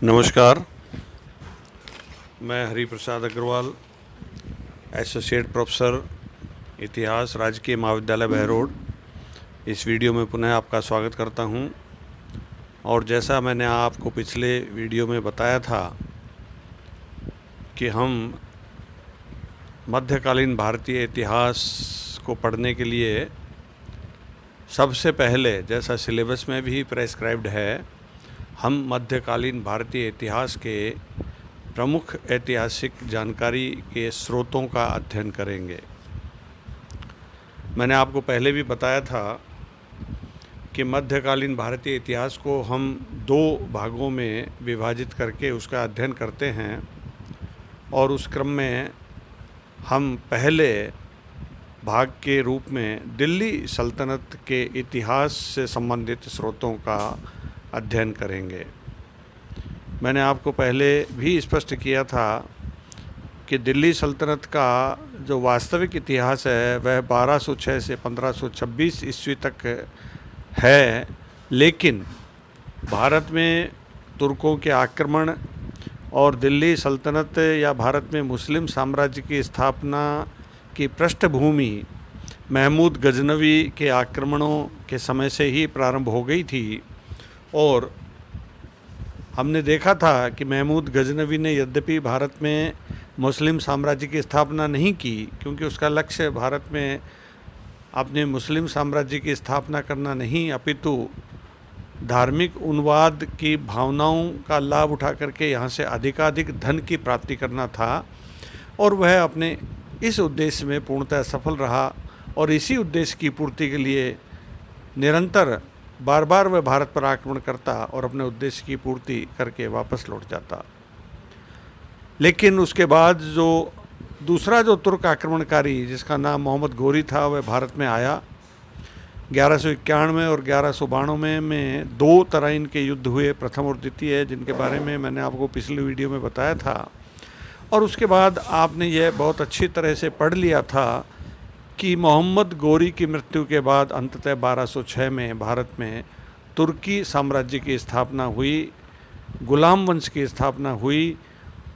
नमस्कार। मैं Hari Prasad Agarwal, associate professor इतिहास, राजकीय महाविद्यालय बहरोड, इस वीडियो में पुनः आपका स्वागत करता हूं। और जैसा मैंने आपको पिछले वीडियो में बताया था कि हम मध्यकालीन भारतीय इतिहास को पढ़ने के लिए सबसे पहले, जैसा सिलेबस में भी प्रेस्क्राइब्ड है, हम मध्यकालीन भारतीय इतिहास के प्रमुख ऐतिहासिक जानकारी के स्रोतों का अध्ययन करेंगे। मैंने आपको पहले भी बताया था कि मध्यकालीन भारतीय इतिहास को हम दो भागों में विभाजित करके उसका अध्ययन करते हैं, और उस क्रम में हम पहले भाग के रूप में दिल्ली सल्तनत के इतिहास से संबंधित स्रोतों का अध्ययन करेंगे। मैंने आपको पहले भी स्पष्ट किया था कि दिल्ली सल्तनत का जो वास्तविक इतिहास है वह 1206 से 1526 ईस्वी तक है, लेकिन भारत में तुर्कों के आक्रमण और दिल्ली सल्तनत या भारत में मुस्लिम साम्राज्य की स्थापना की पृष्ठभूमि महमूद गजनवी के आक्रमणों के समय से ही प्रारंभ हो गई थी। और हमने देखा था कि महमूद गजनवी ने यद्यपि भारत में मुस्लिम साम्राज्य की स्थापना नहीं की, क्योंकि उसका लक्ष्य भारत में अपने मुस्लिम साम्राज्य की स्थापना करना नहीं, अपितु धार्मिक उन्माद की भावनाओं का लाभ उठा करके यहाँ से अधिकाधिक धन की प्राप्ति करना था। और वह अपने इस उद्देश्य में पूर्णतः सफल रहा, और इसी उद्देश्य की पूर्ति के लिए निरंतर बार बार वह भारत पर आक्रमण करता और अपने उद्देश्य की पूर्ति करके वापस लौट जाता। लेकिन उसके बाद जो दूसरा जो तुर्क आक्रमणकारी, जिसका नाम मोहम्मद गोरी था, वह भारत में आया 1191 और 1192 में 2 तराइन के युद्ध हुए, प्रथम और द्वितीय, जिनके बारे में मैंने आपको पिछले वीडियो में बताया था। और उसके बाद आपने यह बहुत अच्छी तरह से पढ़ लिया था कि मोहम्मद गोरी की मृत्यु के बाद अंततः 1206 में भारत में तुर्की साम्राज्य की स्थापना हुई, गुलाम वंश की स्थापना हुई,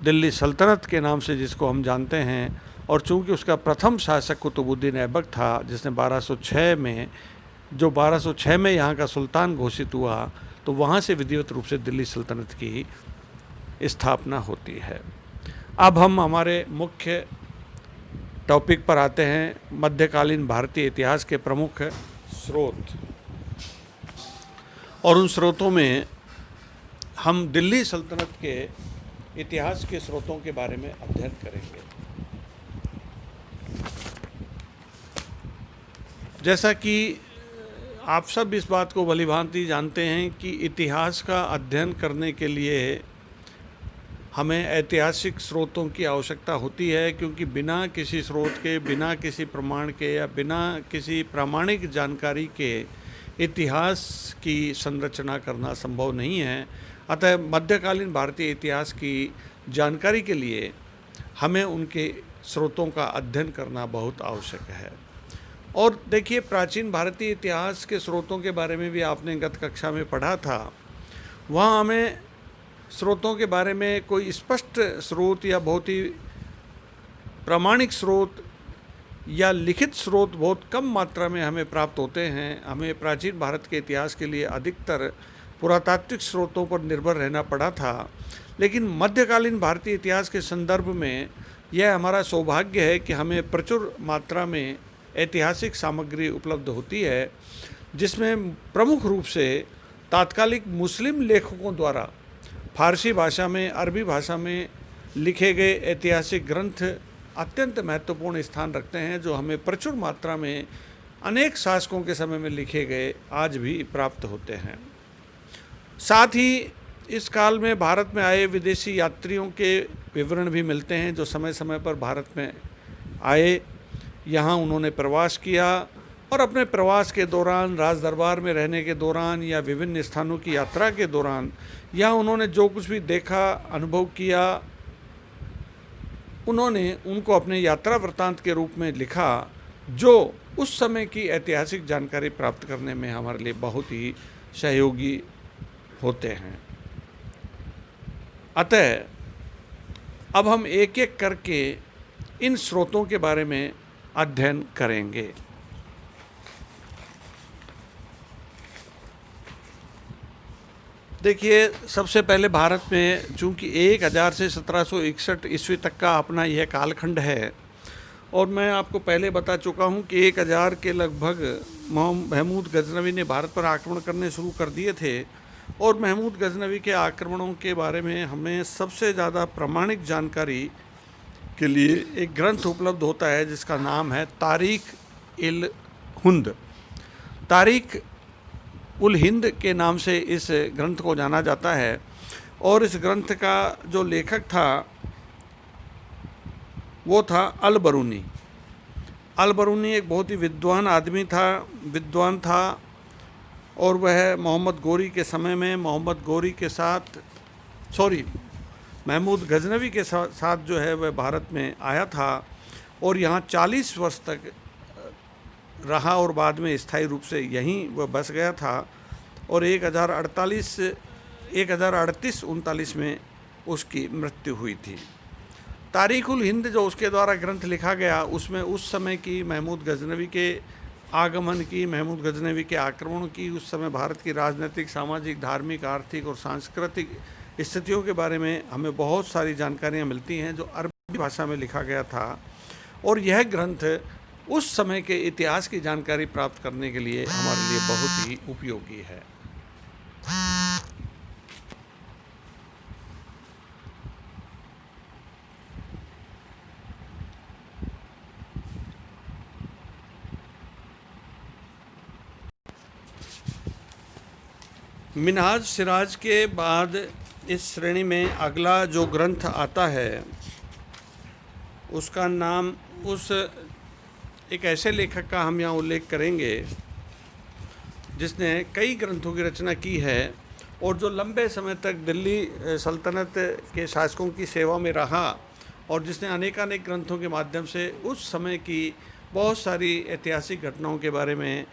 दिल्ली सल्तनत के नाम से जिसको हम जानते हैं। और चूंकि उसका प्रथम शासक कुतुबुद्दीन ऐबक था, जिसने 1206 में यहाँ का सुल्तान घोषित हुआ, तो वहाँ से विधिवत रूप से दिल्ली सल्तनत की स्थापना होती है। अब हम हमारे मुख्य टॉपिक पर आते हैं, मध्यकालीन भारतीय इतिहास के प्रमुख स्रोत। और उन स्रोतों में हम दिल्ली सल्तनत के इतिहास के स्रोतों के बारे में अध्ययन करेंगे। जैसा कि आप सब इस बात को भलीभांति जानते हैं कि इतिहास का अध्ययन करने के लिए हमें ऐतिहासिक स्रोतों की आवश्यकता होती है, क्योंकि बिना किसी स्रोत के, बिना किसी प्रमाण के या बिना किसी प्रामाणिक जानकारी के इतिहास की संरचना करना संभव नहीं है। अतः मध्यकालीन भारतीय इतिहास की जानकारी के लिए हमें उनके स्रोतों का अध्ययन करना बहुत आवश्यक है। और देखिए, प्राचीन भारतीय इतिहास के स्रोतों के बारे में भी आपने गत कक्षा में पढ़ा था। वहाँ हमें स्रोतों के बारे में कोई स्पष्ट स्रोत या बहुत ही प्रामाणिक स्रोत या लिखित स्रोत बहुत कम मात्रा में हमें प्राप्त होते हैं। हमें प्राचीन भारत के इतिहास के लिए अधिकतर पुरातात्विक स्रोतों पर निर्भर रहना पड़ा था। लेकिन मध्यकालीन भारतीय इतिहास के संदर्भ में यह हमारा सौभाग्य है कि हमें प्रचुर मात्रा में ऐतिहासिक सामग्री उपलब्ध होती है, जिसमें प्रमुख रूप से तात्कालिक मुस्लिम लेखकों द्वारा फारसी भाषा में, अरबी भाषा में लिखे गए ऐतिहासिक ग्रंथ अत्यंत महत्वपूर्ण स्थान रखते हैं, जो हमें प्रचुर मात्रा में अनेक शासकों के समय में लिखे गए आज भी प्राप्त होते हैं। साथ ही इस काल में भारत में आए विदेशी यात्रियों के विवरण भी मिलते हैं, जो समय समय पर भारत में आए, यहाँ उन्होंने प्रवास किया, और अपने प्रवास के दौरान, राज दरबार में रहने के दौरान या विभिन्न स्थानों की यात्रा के दौरान यहाँ उन्होंने जो कुछ भी देखा, अनुभव किया, उन्होंने उनको अपने यात्रा वृत्तांत के रूप में लिखा, जो उस समय की ऐतिहासिक जानकारी प्राप्त करने में हमारे लिए बहुत ही सहयोगी होते हैं। अतः अब हम एक एक करके इन स्रोतों के बारे में अध्ययन करेंगे। देखिए, सबसे पहले भारत में चूँकि 1000 से 1761 ईस्वी तक का अपना यह कालखंड है, और मैं आपको पहले बता चुका हूँ कि 1000 के लगभग महमूद गजनवी ने भारत पर आक्रमण करने शुरू कर दिए थे। और महमूद गजनवी के आक्रमणों के बारे में हमें सबसे ज़्यादा प्रामाणिक जानकारी के लिए एक ग्रंथ उपलब्ध होता है जिसका नाम है तारीख इल हुंद। तारीख उल हिंद के नाम से इस ग्रंथ को जाना जाता है। और इस ग्रंथ का जो लेखक था वो था अल बरूनी। अल बरूनी एक बहुत ही विद्वान था और वह मोहम्मद गोरी के समय में महमूद गजनवी के साथ जो है वह भारत में आया था और यहाँ 40 वर्ष तक रहा और बाद में स्थायी रूप से यहीं वह बस गया था। और 1038-39 में उसकी मृत्यु हुई थी। तारीखुल हिंद जो उसके द्वारा ग्रंथ लिखा गया, उसमें उस समय की महमूद गजनवी के आगमन की, महमूद गजनवी के आक्रमण की, उस समय भारत की राजनीतिक, सामाजिक, धार्मिक, आर्थिक और सांस्कृतिक स्थितियों के बारे में हमें बहुत सारी जानकारियाँ मिलती हैं जो अरबी भाषा में लिखा गया था। और यह ग्रंथ उस समय के इतिहास की जानकारी प्राप्त करने के लिए हमारे लिए बहुत ही उपयोगी है। मिनहाज सिराज के बाद इस श्रेणी में अगला जो ग्रंथ आता है उसका नाम एक ऐसे लेखक का हम यहाँ उल्लेख करेंगे जिसने कई ग्रंथों की रचना की है और जो लंबे समय तक दिल्ली सल्तनत के शासकों की सेवा में रहा और जिसने अनेकानेक ग्रंथों के माध्यम से उस समय की बहुत सारी ऐतिहासिक घटनाओं के बारे में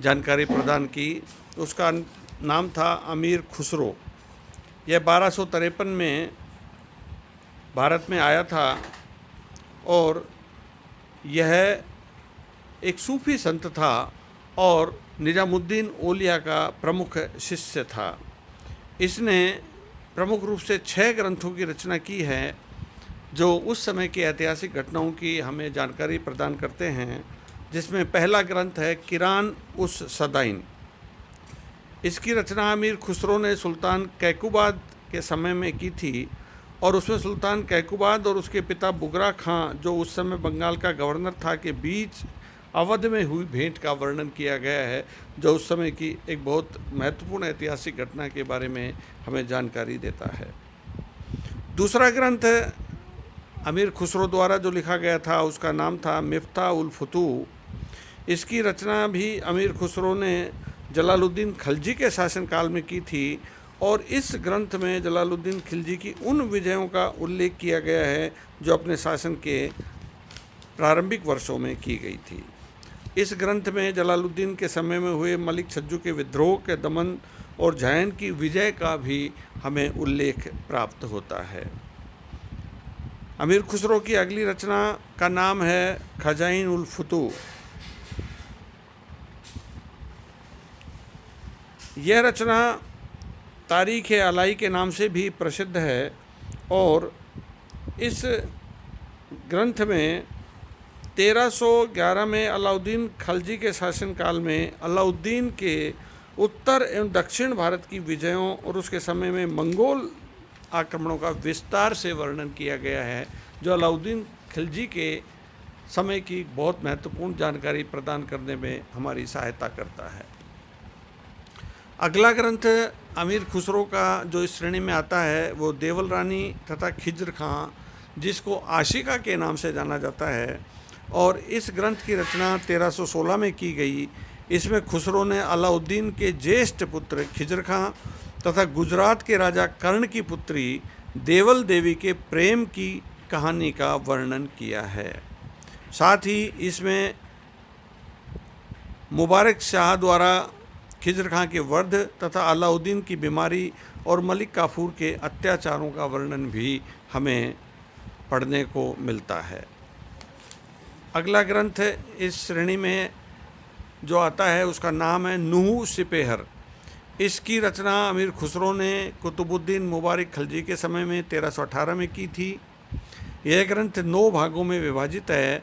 जानकारी प्रदान की। उसका नाम था अमीर खुसरो। यह 1253 में भारत में आया था और यह एक सूफी संत था और निजामुद्दीन औलिया का प्रमुख शिष्य था। इसने प्रमुख रूप से 6 ग्रंथों की रचना की है जो उस समय की ऐतिहासिक घटनाओं की हमें जानकारी प्रदान करते हैं, जिसमें पहला ग्रंथ है किरान उस सदाइन। इसकी रचना अमीर खुसरो ने सुल्तान कैकुबाद के समय में की थी और उसमें सुल्तान कैकुबाद और उसके पिता बुगरा खां, जो उस समय बंगाल का गवर्नर था, के बीच अवध में हुई भेंट का वर्णन किया गया है, जो उस समय की एक बहुत महत्वपूर्ण ऐतिहासिक घटना के बारे में हमें जानकारी देता है। दूसरा ग्रंथ अमीर खुसरो द्वारा जो लिखा गया था उसका नाम था मिफ्ता उल फुतूह। इसकी रचना भी अमीर खुसरो ने जलालुद्दीन खिलजी के शासनकाल में की थी और इस ग्रंथ में जलालुद्दीन खिलजी की उन विजयों का उल्लेख किया गया है जो अपने शासन के प्रारंभिक वर्षों में की गई थी। इस ग्रंथ में जलालुद्दीन के समय में हुए मलिक छज्जू के विद्रोह के दमन और जैन की विजय का भी हमें उल्लेख प्राप्त होता है। अमीर खुसरो की अगली रचना का नाम है खजाइन उल फुतूह। यह रचना तारीख अलाई के नाम से भी प्रसिद्ध है और इस ग्रंथ में 1311 में अलाउद्दीन खिलजी के शासनकाल में अलाउद्दीन के उत्तर एवं दक्षिण भारत की विजयों और उसके समय में मंगोल आक्रमणों का विस्तार से वर्णन किया गया है, जो अलाउद्दीन खिलजी के समय की बहुत महत्वपूर्ण जानकारी प्रदान करने में हमारी सहायता करता है। अगला ग्रंथ अमीर खुसरो का जो इस श्रेणी में आता है वो देवल रानी तथा खिज्र खां, जिसको आशिका के नाम से जाना जाता है, और इस ग्रंथ की रचना 1316 में की गई। इसमें खुसरो ने अलाउद्दीन के ज्येष्ठ पुत्र खिज्र खां तथा गुजरात के राजा कर्ण की पुत्री देवल देवी के प्रेम की कहानी का वर्णन किया है। साथ ही इसमें मुबारक शाह द्वारा खिजर खां के वध तथा अलाउद्दीन की बीमारी और मलिक काफूर के अत्याचारों का वर्णन भी हमें पढ़ने को मिलता है। अगला ग्रंथ इस श्रेणी में जो आता है उसका नाम है नूह सिपेहर। इसकी रचना अमीर खुसरो ने कुतुबुद्दीन मुबारक खलजी के समय में 1318 में की थी। यह ग्रंथ 9 भागों में विभाजित है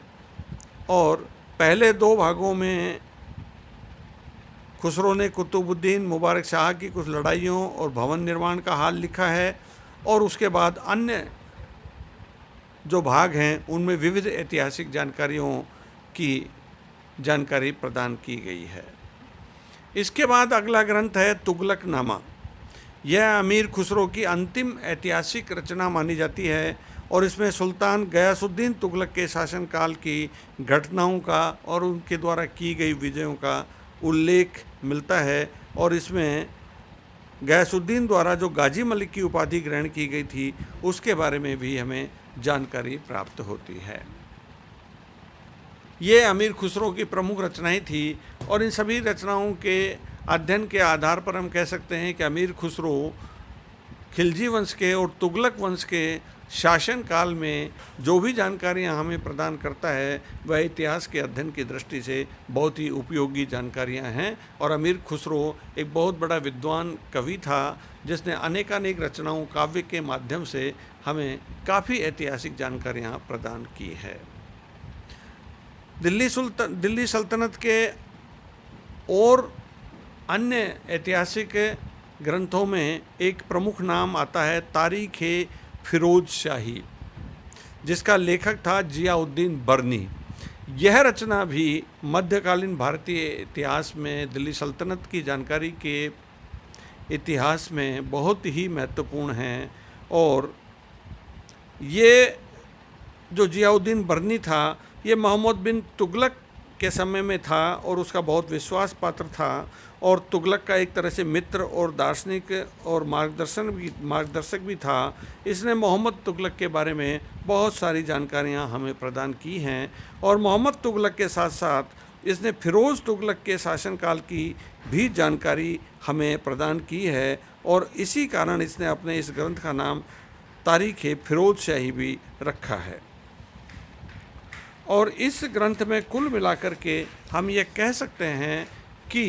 और पहले 2 भागों में खुसरो ने कुतुबुद्दीन मुबारक शाह की कुछ लड़ाइयों और भवन निर्माण का हाल लिखा है और उसके बाद अन्य जो भाग हैं उनमें विविध ऐतिहासिक जानकारियों की जानकारी प्रदान की गई है। इसके बाद अगला ग्रंथ है तुगलकनामा। यह अमीर खुसरो की अंतिम ऐतिहासिक रचना मानी जाती है और इसमें सुल्तान गयासुद्दीन तुगलक के शासनकाल की घटनाओं का और उनके द्वारा की गई विजयों का उल्लेख मिलता है और इसमें गयासुद्दीन द्वारा जो गाजी मलिक की उपाधि ग्रहण की गई थी उसके बारे में भी हमें जानकारी प्राप्त होती है। ये अमीर खुसरो की प्रमुख रचनाएं थी और इन सभी रचनाओं के अध्ययन के आधार पर हम कह सकते हैं कि अमीर खुसरो खिलजी वंश के और तुगलक वंश के शासन काल में जो भी जानकारियां हमें प्रदान करता है वह इतिहास के अध्ययन की दृष्टि से बहुत ही उपयोगी जानकारियां हैं। और अमीर खुसरो एक बहुत बड़ा विद्वान कवि था जिसने अनेकानेक रचनाओं काव्य के माध्यम से हमें काफ़ी ऐतिहासिक जानकारियां प्रदान की है। दिल्ली सल्तनत के और अन्य ऐतिहासिक ग्रंथों में एक प्रमुख नाम आता है तारीख़ फिरोज शाही, जिसका लेखक था जियाउद्दीन बर्नी। यह रचना भी मध्यकालीन भारतीय इतिहास में दिल्ली सल्तनत की जानकारी के इतिहास में बहुत ही महत्वपूर्ण है। और ये जो जियाउद्दीन बर्नी था ये मोहम्मद बिन तुगलक के समय में था और उसका बहुत विश्वास पात्र था और तुगलक का एक तरह से मित्र और दार्शनिक और मार्गदर्शक भी था। इसने मोहम्मद तुगलक के बारे में बहुत सारी जानकारियां हमें प्रदान की हैं और मोहम्मद तुगलक के साथ साथ इसने फिरोज़ तुगलक के शासनकाल की भी जानकारी हमें प्रदान की है और इसी कारण इसने अपने इस ग्रंथ का नाम तारीख़ फिरोज शाही भी रखा है। और इस ग्रंथ में कुल मिलाकर के हम ये कह सकते हैं कि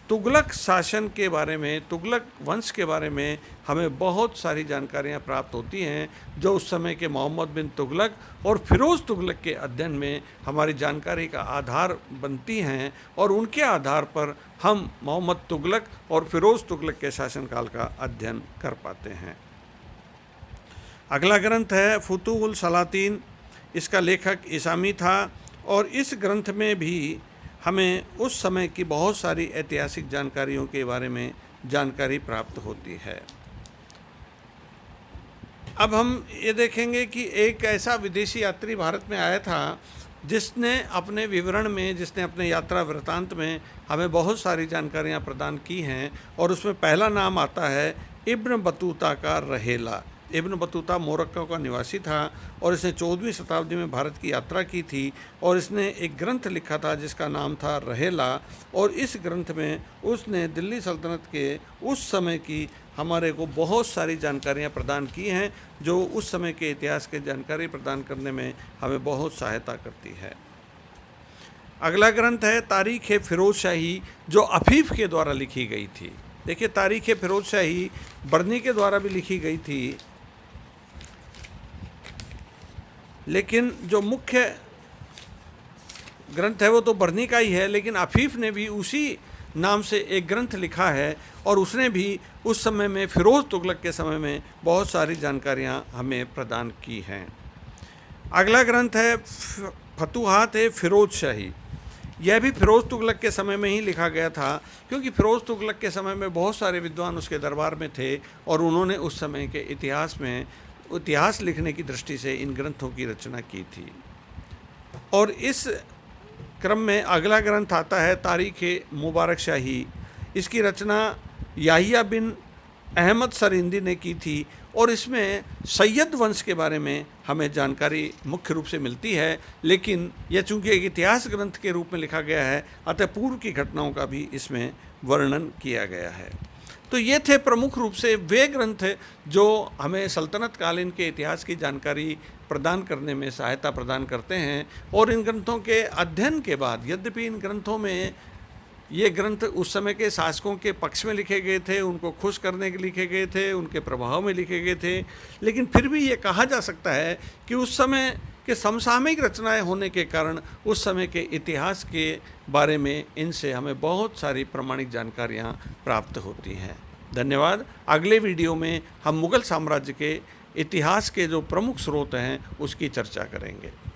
तुगलक शासन के बारे में, तुगलक वंश के बारे में हमें बहुत सारी जानकारियाँ प्राप्त होती हैं जो उस समय के मोहम्मद बिन तुगलक और फिरोज़ तुगलक के अध्ययन में हमारी जानकारी का आधार बनती हैं और उनके आधार पर हम मोहम्मद तुगलक और फिरोज़ तुगलक के शासनकाल का अध्ययन कर पाते हैं। अगला ग्रंथ है फुतूहुल सलातीन। इसका लेखक इसामी था और इस ग्रंथ में भी हमें उस समय की बहुत सारी ऐतिहासिक जानकारियों के बारे में जानकारी प्राप्त होती है। अब हम ये देखेंगे कि एक ऐसा विदेशी यात्री भारत में आया था जिसने अपने विवरण में, जिसने अपने यात्रा वृत्तांत में हमें बहुत सारी जानकारियाँ प्रदान की हैं और उसमें पहला नाम आता है इब्न बतूता का रहेला। इब्न बतूता मोरक्को का निवासी था और इसने 14वीं शताब्दी में भारत की यात्रा की थी और इसने एक ग्रंथ लिखा था जिसका नाम था रहेला। और इस ग्रंथ में उसने दिल्ली सल्तनत के उस समय की हमारे को बहुत सारी जानकारियां प्रदान की हैं जो उस समय के इतिहास के जानकारी प्रदान करने में हमें बहुत सहायता करती है। अगला ग्रंथ है तारीख़ फिरोज शाही जो अफीफ़ के द्वारा लिखी गई थी। देखिए, तारीख़ फिरोज शाही बर्नी के द्वारा भी लिखी गई थी, लेकिन जो मुख्य ग्रंथ है वो तो बर्नी का ही है, लेकिन अफीफ़ ने भी उसी नाम से एक ग्रंथ लिखा है और उसने भी उस समय में फिरोज़ तुगलक के समय में बहुत सारी जानकारियां हमें प्रदान की हैं। अगला ग्रंथ है फतूहात फिरोज शाही। यह भी फिरोज़ तुगलक के समय में ही लिखा गया था क्योंकि फिरोज़ तुगलक के समय में बहुत सारे विद्वान उसके दरबार में थे और उन्होंने उस समय के इतिहास लिखने की दृष्टि से इन ग्रंथों की रचना की थी। और इस क्रम में अगला ग्रंथ आता है तारीख़ मुबारक शाही। इसकी रचना याहिया बिन अहमद सरिंदी ने की थी और इसमें सैयद वंश के बारे में हमें जानकारी मुख्य रूप से मिलती है, लेकिन यह चूँकि एक इतिहास ग्रंथ के रूप में लिखा गया है अतः पूर्व की घटनाओं का भी इसमें वर्णन किया गया है। तो ये थे प्रमुख रूप से वे ग्रंथ जो हमें सल्तनत कालीन के इतिहास की जानकारी प्रदान करने में सहायता प्रदान करते हैं। और इन ग्रंथों के अध्ययन के बाद, यद्यपि इन ग्रंथों में ये ग्रंथ उस समय के शासकों के पक्ष में लिखे गए थे, उनको खुश करने के लिखे गए थे, उनके प्रभाव में लिखे गए थे, लेकिन फिर भी ये कहा जा सकता है कि उस समय के समसामयिक रचनाएं होने के कारण उस समय के इतिहास के बारे में इनसे हमें बहुत सारी प्रामाणिक जानकारियाँ प्राप्त होती हैं। धन्यवाद। अगले वीडियो में हम मुग़ल साम्राज्य के इतिहास के जो प्रमुख स्रोत हैं उसकी चर्चा करेंगे।